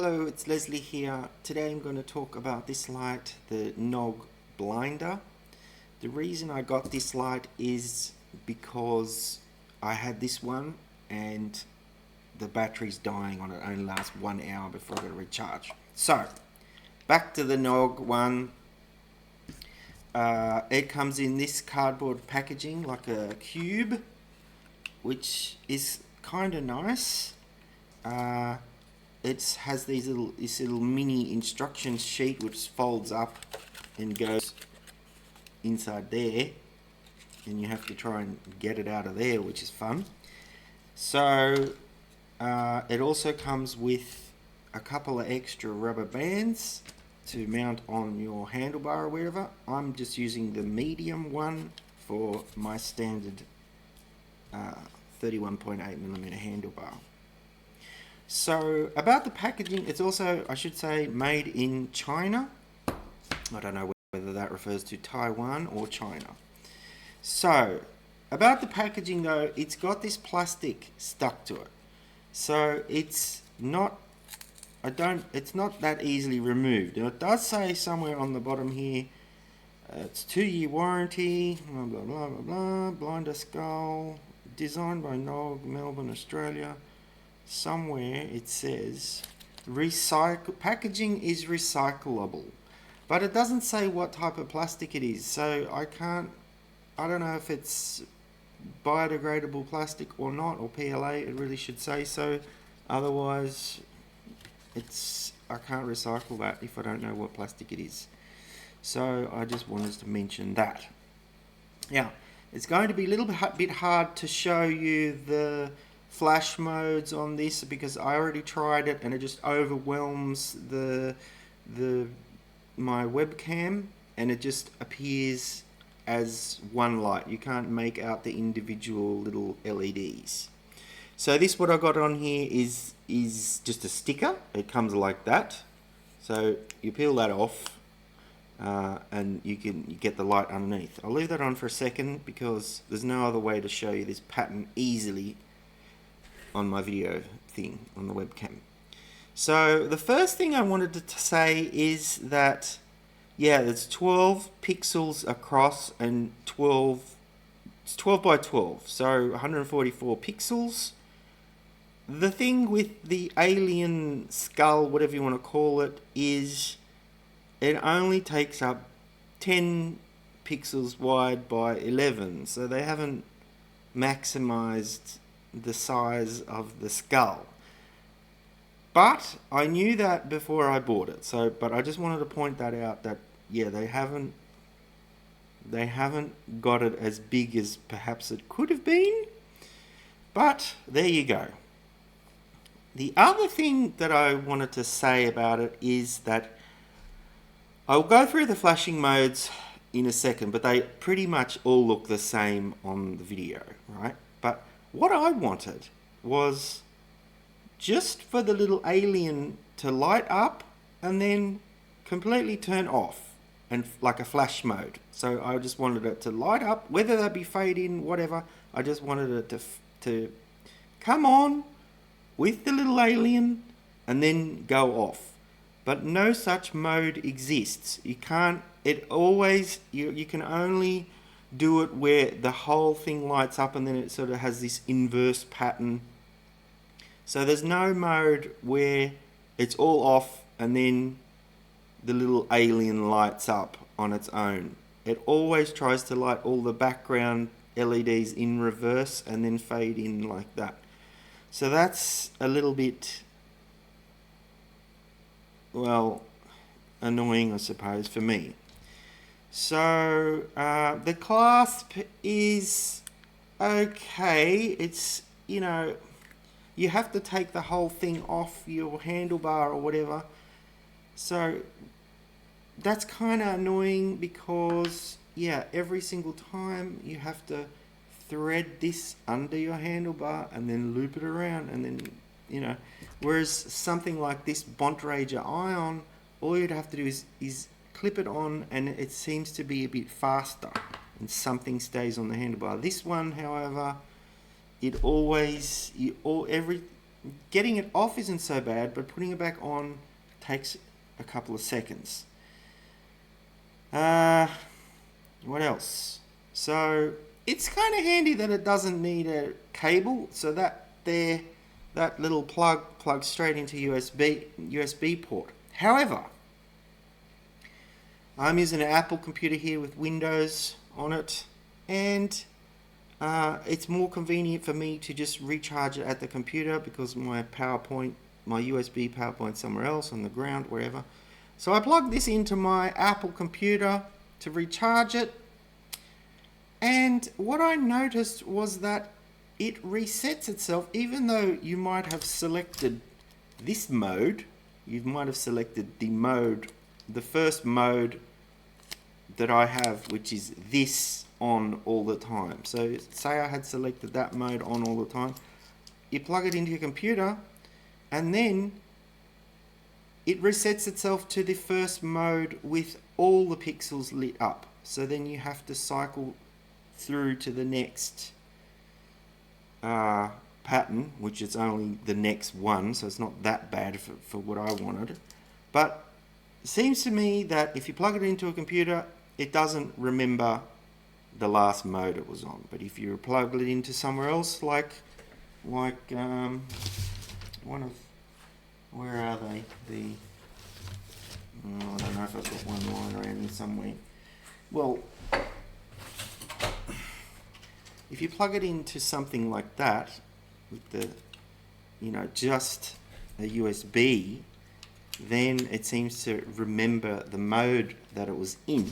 Hello, it's Leslie here. Today I'm going to talk about this light, the Knog blinder. The reason I got this light is because I had this one and the battery's dying on it. It only lasts 1 hour before I got to recharge. So, back to the Knog one. It comes in this cardboard packaging like a cube, which is kind of nice. It has this little mini instruction sheet which folds up and goes inside there, and you have to try and get it out of there, which is fun. So it also comes with a couple of extra rubber bands to mount on your handlebar or wherever. I'm just using the medium one for my standard 31.8mm handlebar. So about the packaging, it's also, I should say, made in China. I don't know whether that refers to Taiwan or China. So about the packaging though, it's got this plastic stuck to it. So it's not that easily removed. Now it does say somewhere on the bottom here, it's 2-year warranty, blah blah blah blah blah, blinder skull, designed by Knog, Melbourne, Australia. Somewhere it says packaging is recyclable, but it doesn't say what type of plastic it is, so I don't know if it's biodegradable plastic or not, or PLA. It really should say so, otherwise I can't recycle that if I don't know what plastic it is. So I just wanted to mention that. Now it's going to be a little bit hard to show you the flash modes on this because I already tried it and it just overwhelms my webcam, and it just appears as one light. You can't make out the individual little LEDs. So this, what I got on here is just a sticker. It comes like that. So you peel that off and you get the light underneath. I'll leave that on for a second because there's no other way to show you this pattern easily on my video thing on the webcam. So the first thing I wanted to say is that there's 12 pixels across and it's 12 by 12, so 144 pixels. The thing with the alien skull, whatever you want to call it, is it only takes up 10 pixels wide by 11, so they haven't maximized the size of the skull. But I knew that before I bought it, but I just wanted to point that out, that they haven't got it as big as perhaps it could have been, but there you go. The other thing that I wanted to say about it is that I'll go through the flashing modes in a second, but they pretty much all look the same on the video, right? But what I wanted was just for the little alien to light up and then completely turn off, and like a flash mode. So I just wanted it to light up, whether that be fade in, whatever. I just wanted it to come on with the little alien and then go off. But no such mode exists. You can't, you can only do it where the whole thing lights up and then it sort of has this inverse pattern. So there's no mode where it's all off and then the little alien lights up on its own. It always tries to light all the background LEDs in reverse and then fade in like that. So that's a little bit, well, annoying, I suppose, for me. So the clasp is okay. It's, you have to take the whole thing off your handlebar or whatever. So that's kind of annoying because, every single time you have to thread this under your handlebar and then loop it around, and then, whereas something like this Bontrager Ion, all you'd have to do is clip it on and it seems to be a bit faster and something stays on the handlebar. This one, however, it always, getting it off isn't so bad, but putting it back on takes a couple of seconds. What else? So it's kind of handy that it doesn't need a cable, so that little plug plugs straight into USB port. However, I'm using an Apple computer here with Windows on it, and it's more convenient for me to just recharge it at the computer because my USB PowerPoint's somewhere else on the ground, wherever. So I plug this into my Apple computer to recharge it, and what I noticed was that it resets itself. Even though you might have selected this mode, you might have selected the first mode that I have, which is this on all the time. So say I had selected that mode on all the time, you plug it into your computer and then it resets itself to the first mode with all the pixels lit up. So then you have to cycle through to the next pattern, which is only the next one, so it's not that bad for what I wanted. But it seems to me that if you plug it into a computer, it doesn't remember the last mode it was on. But if you plug it into somewhere else, like one of, where are they? I don't know if I've got one lying around here somewhere. Well, if you plug it into something like that, with the, just a USB, then it seems to remember the mode that it was in.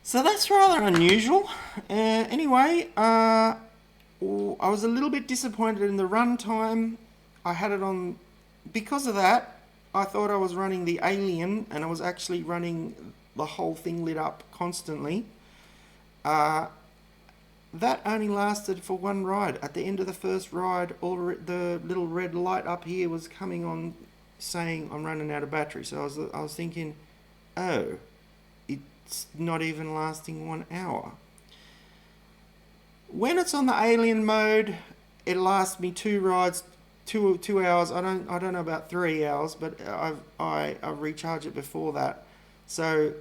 So that's rather unusual. Anyway, I was a little bit disappointed in the runtime. I had it on, because of that, I thought I was running the Alien, and I was actually running the whole thing lit up constantly. That only lasted for one ride. At the end of the first ride, the little red light up here was coming on saying I'm running out of battery. So I was thinking, oh, it's not even lasting 1 hour. When it's on the Alien mode, it lasts me 2 rides, 2 hours. I don't know about 3 hours, but I recharge it before that. So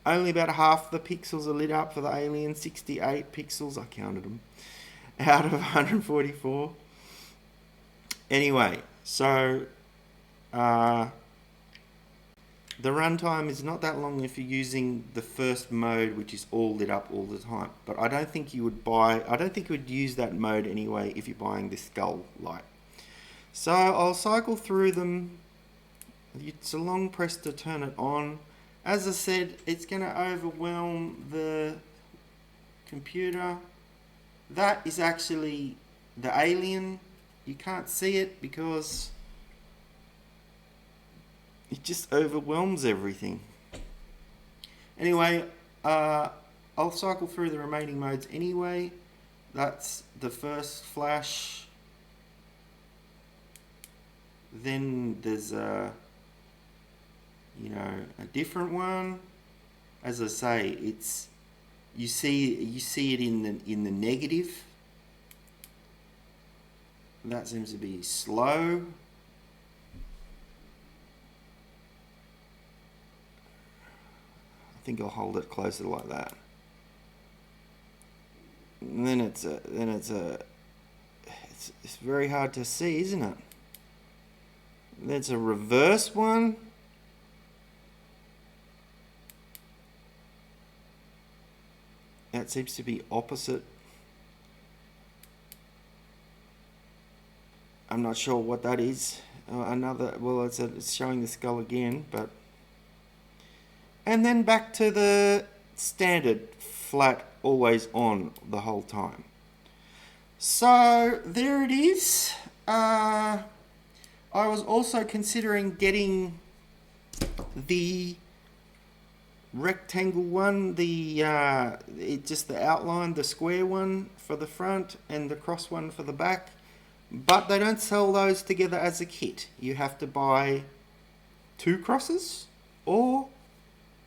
only about half the pixels are lit up for the Alien, 68 pixels, I counted them, out of 144. Anyway, so the runtime is not that long if you're using the first mode, which is all lit up all the time. But I don't think you would use that mode anyway if you're buying this skull light. So I'll cycle through them. It's a long press to turn it on. As I said, it's going to overwhelm the computer. That is actually the Alien. You can't see it because it just overwhelms everything. Anyway, I'll cycle through the remaining modes anyway. That's the first flash. Then there's a different one. As I say, it's you see it in the negative. That seems to be slow. I think I'll hold it closer like that. And then it's very hard to see, isn't it? There's a reverse one. That seems to be opposite. I'm not sure what that is. It's showing the skull again, but. And then back to the standard flat, always on the whole time. So there it is. I was also considering getting the rectangle one, just the outline, the square one for the front and the cross one for the back, but they don't sell those together as a kit. You have to buy 2 crosses or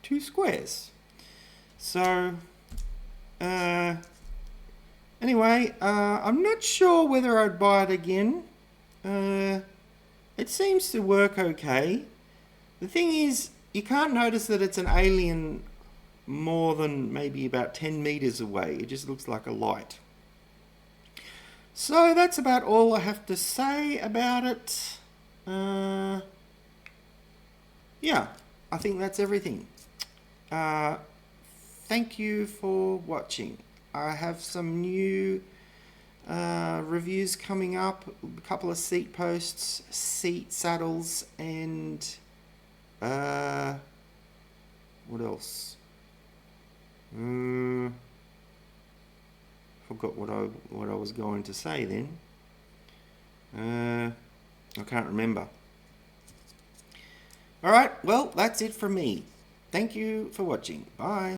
2 squares. So anyway, I'm not sure whether I'd buy it again. It seems to work okay. The thing is, you can't notice that it's an alien more than maybe about 10 meters away. It just looks like a light. So that's about all I have to say about it. Yeah, I think that's everything. Thank you for watching. I have some new reviews coming up, a couple of seat posts, seat saddles, and what else? Forgot what I was going to say then. I can't remember. Alright, well, that's it from me. Thank you for watching. Bye.